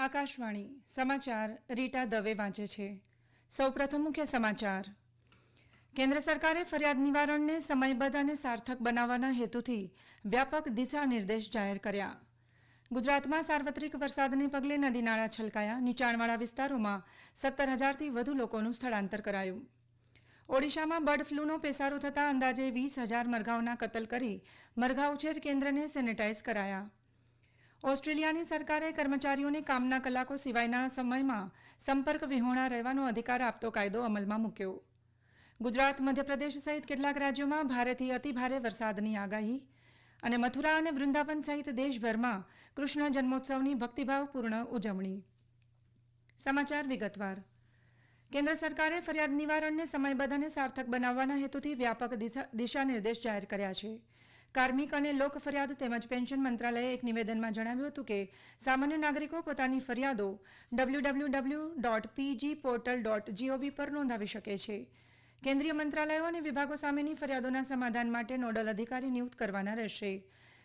આકાશવાણી સમાચાર રીટા દવે વાંચે છે. સૌપ્રથમ મુખ્ય સમાચાર. કેન્દ્ર સરકારે ફરિયાદ નિવારણને સમયબદ્ધ અને સાર્થક બનાવવાના હેતુથી વ્યાપક દિશા નિર્દેશ જાહેર કર્યા. ગુજરાતમાં સાર્વત્રિક વરસાદને પગલે નદી નાળા છલકાયા. નીચાણવાળા વિસ્તારોમાં 17,000થી વધુ લોકોનું સ્થળાંતર કરાયું. ઓડિશામાં બર્ડ ફ્લૂનો પેસારો થતાં અંદાજે 20,000 મરઘાઓના કતલ કરી મરઘા ઉછેર કેન્દ્રને સેનેટાઇઝ કરાયા. ઓસ્ટ્રેલિયાની સરકારે કર્મચારીઓને કામના કલાકો સિવાયના સમયમાં સંપર્ક વિહોણા રહેવાનો અધિકાર આપતો કાયદો અમલમાં મૂક્યો. ગુજરાત, મધ્યપ્રદેશ સહિત કેટલાક રાજ્યોમાં ભારેથી અતિભારે વરસાદની આગાહી અને મથુરા અને વૃંદાવન સહિત દેશભરમાં કૃષ્ણ જન્મોત્સવની ભક્તિભાવપૂર્ણ ઉજવણી. સમાચાર વિગતવાર. કેન્દ્ર સરકારે ફરિયાદ નિવારણને સમયબદ્ધ અને સાર્થક બનાવવાના હેતુથી વ્યાપક દિશા નિર્દેશ જાહેર કર્યા છે. કાર્મિક અને લોક ફરિયાદ તેમજ પેન્શન મંત્રાલયે એક નિવેદનમાં જણાવ્યું હતું કે સામાન્ય નાગરિકો પોતાની ફરિયાદો www.pgportal.gov પર નોંધાવી શકે છે. કેન્દ્રીય મંત્રાલયો અને વિભાગો સામેની ફરિયાદોના સમાધાન માટે નોડલ અધિકારી નિયુક્ત કરવાના રહેશે.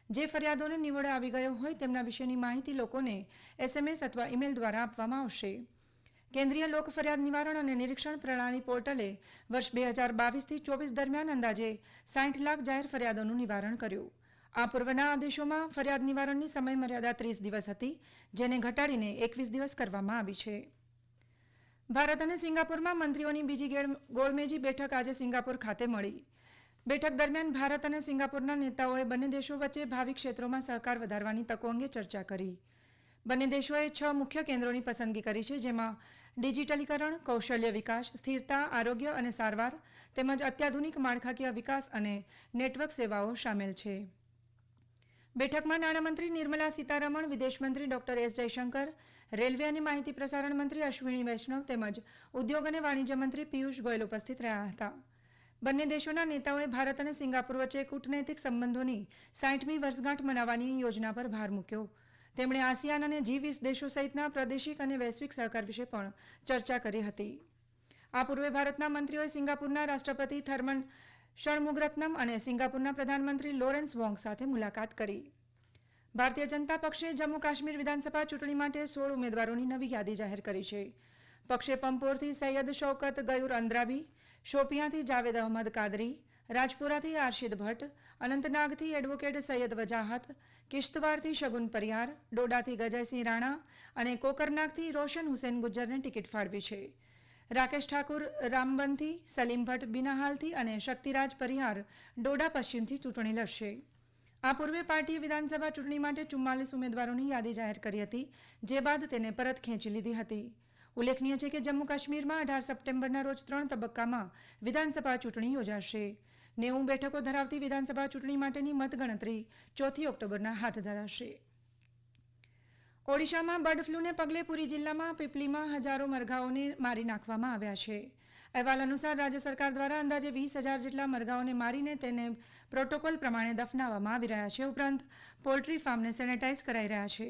જે ફરિયાદોને નિવડે આવી ગયો હોય તેમના વિશેની માહિતી લોકોને SMS અથવા ઈમેલ દ્વારા આપવામાં આવશે. કેન્દ્રીય લોક ફરિયાદ નિવારણ અને નિરીક્ષણ પ્રણાલી પોર્ટલે વર્ષ 2022થી 24 દરમિયાન અંદાજે 60 લાખ જાહેર ફરિયાદોનું નિવારણ કર્યું. આ પૂર્વના આદેશોમાં ફરિયાદ નિવારણની સમયમર્યાદા 30 દિવસ હતી, જેને ઘટાડીને 21 દિવસ કરવામાં આવી છે. ભારત અને સિંગાપુરમાં મંત્રીઓની બીજી ગોળમેજી બેઠક આજે સિંગાપુર ખાતે મળી. બેઠક દરમિયાન ભારત અને સિંગાપુરના નેતાઓએ બંને દેશો વચ્ચે ભાવિ ક્ષેત્રોમાં સહકાર વધારવાની તકો અંગે ચર્ચા કરી. બંને દેશોએ 6 મુખ્ય કેન્દ્રોની પસંદગી કરી છે, જેમાં ડિજિટલીકરણ, કૌશલ્ય વિકાસ, સ્થિરતા, આરોગ્ય અને સારવાર તેમજ અત્યાધુનિક માળખાકીય વિકાસ અને નેટવર્ક સેવાઓ સામેલ છે. બેઠકમાં નાણામંત્રી નિર્મલા સીતારમણ, વિદેશમંત્રી ડોક્ટર એસ જયશંકર, રેલવે અને માહિતી પ્રસારણ મંત્રી અશ્વિની વૈષ્ણવ તેમજ ઉદ્યોગ અને વાણિજ્ય મંત્રી પિયુષ ગોયલ ઉપસ્થિત રહ્યા હતા. બંને દેશોના નેતાઓએ ભારત અને સિંગાપુર વચ્ચે કૂટનૈતિક સંબંધોની 60મી વર્ષગાંઠ મનાવવાની યોજના પર ભાર મૂક્યો. તેમણે આસિયાન અને G20 દેશો સહિતના પ્રાદેશિક અને વૈશ્વિક સહકાર વિશે પણ ચર્ચા કરી હતી. આ પૂર્વે ભારતના મંત્રીઓએ સિંગાપુરના રાષ્ટ્રપતિ થર્મન ષણમુગરત્નમ અને સિંગાપુરના પ્રધાનમંત્રી લોરેન્સ વોંગ સાથે મુલાકાત કરી. ભારતીય જનતા પક્ષે જમ્મુ કાશ્મીર વિધાનસભા ચૂંટણી માટે 16 ઉમેદવારોની નવી યાદી જાહેર કરી છે. પક્ષે પંપોરથી સૈયદ શૌકત ગયુર અંદ્રાબી, શોપિયાંથી જાવેદ અહમદ કાદરી, રાજપુરાથી આરશીદ ભટ્ટ, અનંતનાગથી એડવોકેટ સૈયદ વજાહત, કિશ્તવારથી શગુન પરિયાર, ડોડાથી ગજયસિંહ રાણા અને કોકરનાગથી રોશન હુસેન ગુજ્જરને ટિકિટ ફાળવી છે. રાકેશ ઠાકુર રામબનથી, સલીમ ભટ્ટ બિનાહાલથી અને શક્તિરાજ પરિહાર ડોડા પશ્ચિમથી ચૂંટણી લડશે. આ પૂર્વે પાર્ટીએ વિધાનસભા ચૂંટણી માટે 44 ઉમેદવારોની યાદી જાહેર કરી હતી, જે બાદ તેને પરત ખેંચી લીધી હતી. ઉલ્લેખનીય છે કે જમ્મુ કાશ્મીરમાં 18 સપ્ટેમ્બરના રોજ 3 તબક્કામાં વિધાનસભા ચૂંટણી યોજાશે. 90 બેઠકો ધરાવતી વિધાનસભા ચૂંટણી માટેની મતગણતરી 4 ઓક્ટોબરના હાથ ધરાશે. ઓડિશામાં બર્ડ ફ્લૂને પગલે પુરી જિલ્લામાં પીપલીમાં હજારો મરઘાઓને મારી નાખવામાં આવ્યા છે. અહેવાલ અનુસાર રાજ્ય સરકાર દ્વારા અંદાજે 20,000 જેટલા મરઘાઓને મારીને તેને પ્રોટોકોલ પ્રમાણે દફનાવવામાં આવી રહ્યા છે. ઉપરાંત પોલ્ટ્રી ફાર્મને સેનેટાઇઝ કરાઈ રહ્યા છે.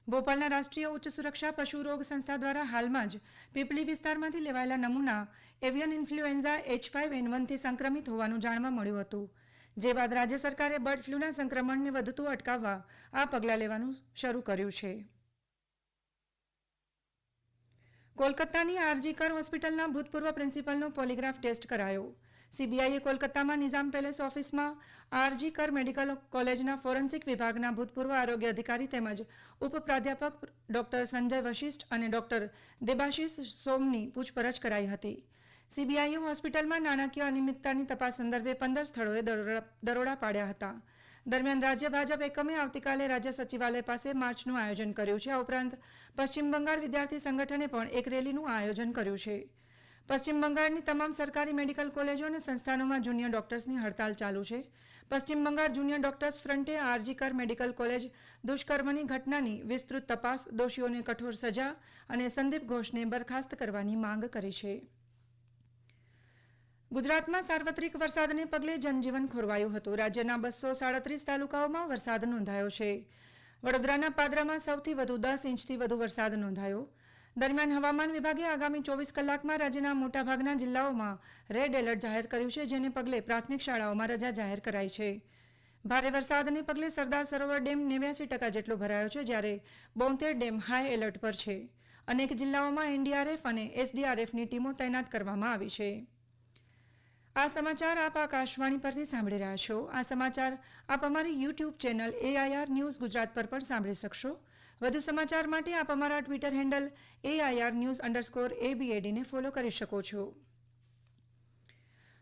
ભોપાલના રાષ્ટ્રીય ઉચ્ચ સુરક્ષા પશુ રોગ સંસ્થા દ્વારા હાલમાં જ પીપળી વિસ્તારમાંથી લેવાયેલા નમૂના એવિયન ઇન્ફ્લુએન્ઝા H5N1થી સંક્રમિત હોવાનું જાણવા મળ્યું હતું, જે બાદ રાજ્ય સરકારે બર્ડ ફ્લૂના સંક્રમણને વધતું અટકાવવા આ પગલાં લેવાનું શરૂ કર્યું છે. કોલકાતાની આરજી કર હોસ્પિટલના ભૂતપૂર્વ પ્રિન્સિપલનો પોલીગ્રાફ ટેસ્ટ કરાયો. સીબીઆઈએ કોલકાતામાં નિઝામ પેલેસ ઓફિસમાં આરજી કર મેડિકલ કોલેજના ફોરેન્સિક વિભાગના ભૂતપૂર્વ આરોગ્ય અધિકારી તેમજ ઉપપ્રાધ્યાપક ડોક્ટર સંજય વશિષ્ઠ અને ડોક્ટર દેબાશિષ સોમની પૂછપરછ કરાઈ હતી. સીબીઆઈએ હોસ્પિટલમાં નાણાકીય અનિયમિતતાની તપાસ સંદર્ભે 15 સ્થળોએ દરોડા પાડ્યા હતા. દરમિયાન રાજ્ય ભાજપ એકમે આવતીકાલે રાજ્ય સચિવાલય પાસે માર્ચનું આયોજન કર્યું છે. આ ઉપરાંત પશ્ચિમ બંગાળ વિદ્યાર્થી સંગઠને પણ એક રેલીનું આયોજન કર્યું છે. પશ્ચિમ બંગાળની તમામ સરકારી મેડિકલ કોલેજો અને સંસ્થાનોમાં જુનિયર ડોક્ટર્સની હડતાલ ચાલુ છે. પશ્ચિમ બંગાળ જુનિયર ડોક્ટર્સ ફ્રન્ટે આરજી કર મેડિકલ કોલેજ દુષ્કર્મની ઘટનાની વિસ્તૃત તપાસ, દોષીઓને કઠોર સજા અને સંદીપ ઘોષને બરખાસ્ત કરવાની માંગ કરી છે. ગુજરાતમાં સાર્વત્રિક વરસાદને પગલે જનજીવન ખોરવાયું હતું. રાજ્યના 237 તાલુકાઓમાં વરસાદ નોંધાયો છે. વડોદરાના પાદરામાં સૌથી વધુ 10 ઇંચથી વધુ વરસાદ નોંધાયો. દરમિયાન હવામાન વિભાગે આગામી 24 કલાકમાં રાજ્યના મોટાભાગના જિલ્લાઓમાં રેડ એલર્ટ જાહેર કર્યું છે, જેને પગલે પ્રાથમિક શાળાઓમાં રજા જાહેર કરાઈ છે. ભારે વરસાદને પગલે સરદાર સરોવર ડેમ 89% જેટલો ભરાયો છે, જ્યારે 72 ડેમ હાઈ એલર્ટ પર છે. અનેક જિલ્લાઓમાં એનડીઆરએફ અને એસડીઆરએફની ટીમો તૈનાત કરવામાં આવી છે. આ સમાચાર આપ આકાશવાણી પરથી સાંભળી રહ્યા છો. આ સમાચાર આપ અમારી YouTube channel AIR news Gujarat પર પણ સાંભળી શકશો. વધુ સમાચાર માટે આપ અમારા ટ્વિટર હેન્ડલ AIR_news_ABAD ને ફોલો કરી શકો છો.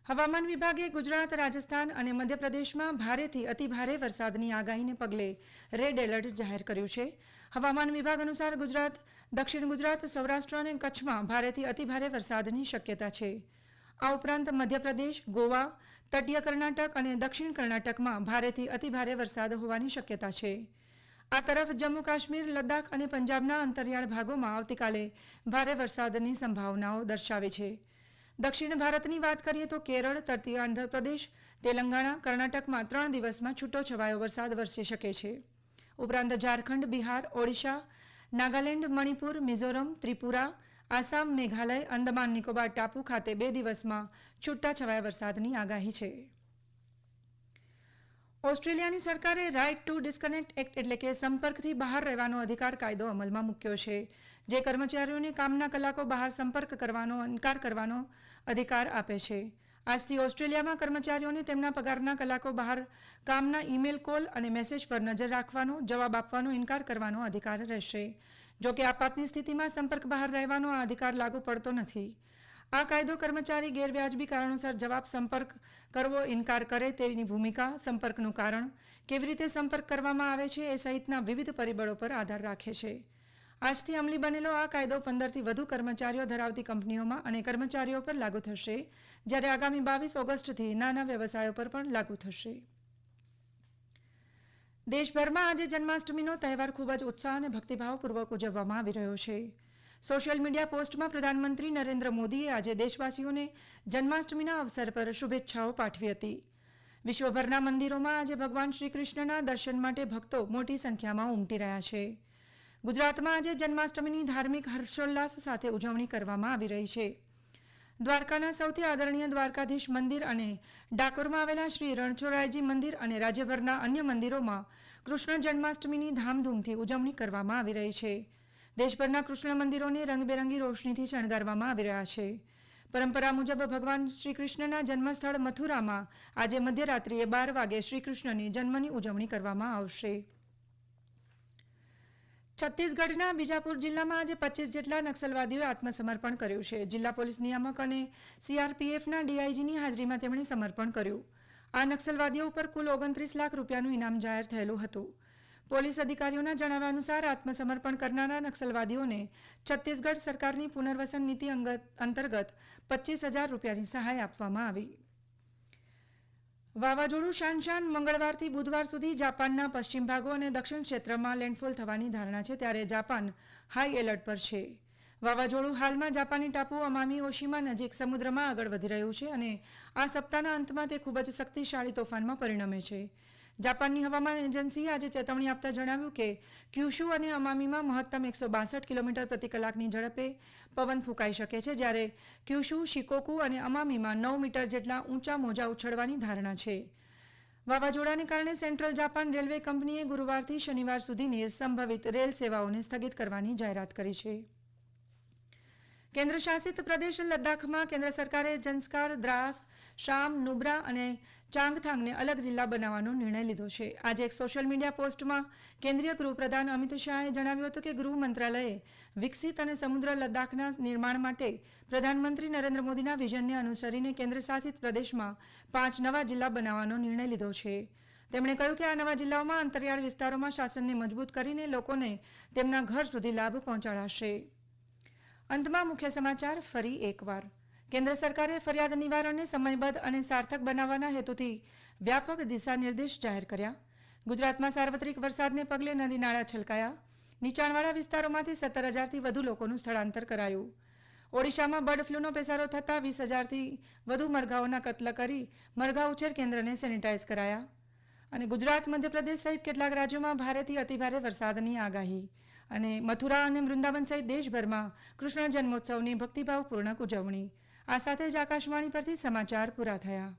હવામાન વિભાગે ગુજરાત, રાજસ્થાન અને મધ્યપ્રદેશમાં ભારેથી અતિભારે વરસાદની આગાહીને પગલે રેડ એલર્ટ જાહેર કર્યું છે. હવામાન વિભાગ અનુસાર ગુજરાત, દક્ષિણ ગુજરાત, સૌરાષ્ટ્ર અને કચ્છમાં ભારેથી અતિભારે વરસાદની શક્યતા છે. આ ઉપરાંત મધ્યપ્રદેશ, ગોવા, તટીય કર્ણાટક અને દક્ષિણ કર્ણાટકમાં ભારેથી અતિભારે વરસાદ હોવાની શક્યતા છે. આ તરફ જમ્મુ કાશ્મીર, લદ્દાખ અને પંજાબના અંતરિયાળ ભાગોમાં આવતીકાલે ભારે વરસાદની સંભાવનાઓ દર્શાવે છે. દક્ષિણ ભારતની વાત કરીએ તો કેરળ, તટીય આંધ્રપ્રદેશ, તેલંગાણા, કર્ણાટકમાં 3 દિવસમાં છૂટોછવાયો વરસાદ વરસી શકે છે. ઉપરાંત ઝારખંડ, બિહાર, ઓડિશા, નાગાલેન્ડ, મણિપુર, મિઝોરમ, ત્રિપુરા, આસામ, મેઘાલય, અંદમાન નિકોબાર ટાપુ ખાતે 2 દિવસમાં છૂટાછવાયા વરસાદની આગાહી છે. ઓસ્ટ્રેલિયાની સરકારે રાઇટ ટુ ડિસ્કનેક્ટ એક્ટ એટલે કે સંપર્કથી બહાર રહેવાનો અધિકાર કાયદો અમલમાં મૂક્યો છે, જે કર્મચારીઓને કામના કલાકો બહાર સંપર્ક કરવાનો ઇનકાર કરવાનો અધિકાર આપે છે. આજથી ઓસ્ટ્રેલિયામાં કર્મચારીઓને તેમના પગારના કલાકો બહાર કામના ઈમેલ, કોલ અને મેસેજ પર નજર રાખવાનો, જવાબ આપવાનો ઇનકાર કરવાનો અધિકાર રહેશે. જો કે આપાતની સ્થિતિમાં સંપર્ક બહાર રહેવાનો આ અધિકાર લાગુ પડતો નથી. આ કાયદો કર્મચારી ગેરવ્યાજબી કારણોસર જવાબ સંપર્ક કરવો ઇનકાર કરે તેની ભૂમિકા, સંપર્કનું કારણ, કેવી રીતે સંપર્ક કરવામાં આવે છે એ સહિતના વિવિધ પરિબળો પર આધાર રાખે છે. આજથી અમલી બનેલો આ કાયદો 15થી વધુ કર્મચારીઓ ધરાવતી કંપનીઓમાં અને કર્મચારીઓ પર લાગુ થશે, જ્યારે આગામી 22 ઓગસ્ટથી નાના વ્યવસાયો પર પણ લાગુ થશે. દેશભરમાં આજે જન્માષ્ટમીનો તહેવાર ખૂબ જ ઉત્સાહ અને ભક્તિભાવપૂર્વક ઉજવવામાં આવી રહ્યો છે. સોશિયલ મીડિયા પોસ્ટમાં પ્રધાનમંત્રી નરેન્દ્ર મોદીએ આજે દેશવાસીઓને જન્માષ્ટમીના અવસર પર શુભેચ્છાઓ પાઠવી હતી. વિશ્વભરના મંદિરોમાં આજે ભગવાન શ્રી કૃષ્ણના દર્શન માટે ભક્તો મોટી સંખ્યામાં ઉમટી રહ્યા છે. ગુજરાતમાં આજે જન્માષ્ટમીની ધાર્મિક હર્ષોલ્લાસ સાથે ઉજવણી કરવામાં આવી રહી છે. દ્વારકાના સૌથી આદરણીય દ્વારકાધીશ મંદિર અને ડાકોરમાં આવેલા શ્રી રણછોડરાયજી મંદિર અને રાજ્યભરના અન્ય મંદિરોમાં કૃષ્ણ જન્માષ્ટમીની ધામધૂમથી ઉજવણી કરવામાં આવી રહી છે. દેશભરના કૃષ્ણ મંદિરોને રંગબેરંગી રોશનીથી શણગારવામાં આવી રહ્યા છે. પરંપરા મુજબ ભગવાન શ્રી કૃષ્ણના જન્મસ્થળ મથુરામાં આજે મધ્યરાત્રિએ 12 વાગે શ્રી કૃષ્ણની જન્મની ઉજવણી કરવામાં આવશે. છત્તીસગઢના બીજાપુર જિલ્લામાં આજે 25 જેટલા નક્સલવાદીઓએ આત્મસમર્પણ કર્યું છે. જિલ્લા પોલીસ નિયામક અને CRPFના DIGની હાજરીમાં તેમણે સમર્પણ કર્યું. આ નક્સલવાદીઓ ઉપર કુલ 29 લાખ રૂપિયાનું ઇનામ જાહેર થયેલું હતું. પોલીસ અધિકારીઓના જણાવ્યા અનુસાર આત્મસમર્પણ કરનારા નક્સલવાદીઓને છત્તીસગઢ સરકારની પુનર્વસન નીતિ અંતર્ગત 25,000 રૂપિયાની સહાય આપવામાં આવી. વાવાઝોડું શાનશાન મંગળવારથી બુધવાર સુધી જાપાનના પશ્ચિમ ભાગો અને દક્ષિણ ક્ષેત્રમાં લેન્ડફોલ થવાની ધારણા છે, ત્યારે જાપાન હાઈ એલર્ટ પર છે. વાવાઝોડું હાલમાં જાપાની ટાપુ અમામી ઓશિમા નજીક સમુદ્રમાં આગળ વધી રહ્યું છે અને આ સપ્તાહના અંતમાં તે ખૂબ જ શક્તિશાળી તોફાનમાં પરિણમે છે. જાપાનની હવામાન એજન્સીએ આજે ચેતવણી આપતા જણાવ્યું કે ક્યુશુ અને અમામીમાં મહત્તમ 162 કિલોમીટર પ્રતિ કલાકની ઝડપે પવન ફૂંકાઈ શકે છે, જ્યારે ક્યુશુ, શિકોકુ અને અમામીમાં 9 મીટર જેટલા ઊંચા મોજા ઉછળવાની ધારણા છે. વાવાઝોડાને કારણે સેન્ટ્રલ જાપાન રેલવે કંપનીએ ગુરુવારથી શનિવાર સુધીની સંભવિત રેલ સેવાઓને સ્થગિત કરવાની જાહેરાત કરી છે. કેન્દ્ર શાસિત પ્રદેશ લદ્દાખમાં કેન્દ્ર સરકારે ઝંસ્કાર, દ્રાસ, શામ, નુબ્રા અને ચાંગથાંગને અલગ જિલ્લા બનાવવાનો નિર્ણય લીધો છે. આજે એક સોશિયલ મીડિયા પોસ્ટમાં કેન્દ્રીય ગૃહપ્રધાન અમિત શાહે જણાવ્યું હતું કે ગૃહ મંત્રાલયે વિકસિત અને સમુદ્ર લદ્દાખના નિર્માણ માટે પ્રધાનમંત્રી નરેન્દ્ર મોદીના વિઝનને અનુસરીને કેન્દ્ર શાસિત પ્રદેશમાં 5 નવા જિલ્લા બનાવવાનો નિર્ણય લીધો છે. તેમણે કહ્યું કે આ નવા જિલ્લાઓમાં અંતરિયાળ વિસ્તારોમાં શાસનને મજબૂત કરીને લોકોને તેમના ઘર સુધી લાભ પહોંચાડાશે. અંતમાં મુખ્ય સમાચાર ફરી એકવાર. કેન્દ્ર સરકારે ફરિયાદ નિવારણને સમયબદ્ધ અને સાર્થક બનાવવાના હેતુથી વ્યાપક દિશા નિર્દેશ જાહેર કર્યા. ગુજરાતમાં સાર્વત્રિક વરસાદને પગલે નદી નાળા છલકાયા. નીચાણવાળા વિસ્તારોમાંથી 17,000થી વધુ લોકોનું સ્થળાંતર કરાયું. ઓડિશામાં બર્ડ ફ્લૂનો પેસારો થતાં 20,000થી વધુ મરઘાઓના કત્લ કરી મરઘા ઉછેર કેન્દ્રને સેનિટાઇઝ કરાયા. અને ગુજરાત, મધ્યપ્રદેશ સહિત કેટલાક રાજ્યોમાં ભારેથી અતિભારે વરસાદની આગાહી. અને મથુરા અને વૃંદાવન સહિત દેશભરમાં કૃષ્ણ જન્મોત્સવની ભક્તિભાવપૂર્ણ ઉજવણી. આ સાથે જ આકાશવાણી પરથી સમાચાર પૂરા થયા.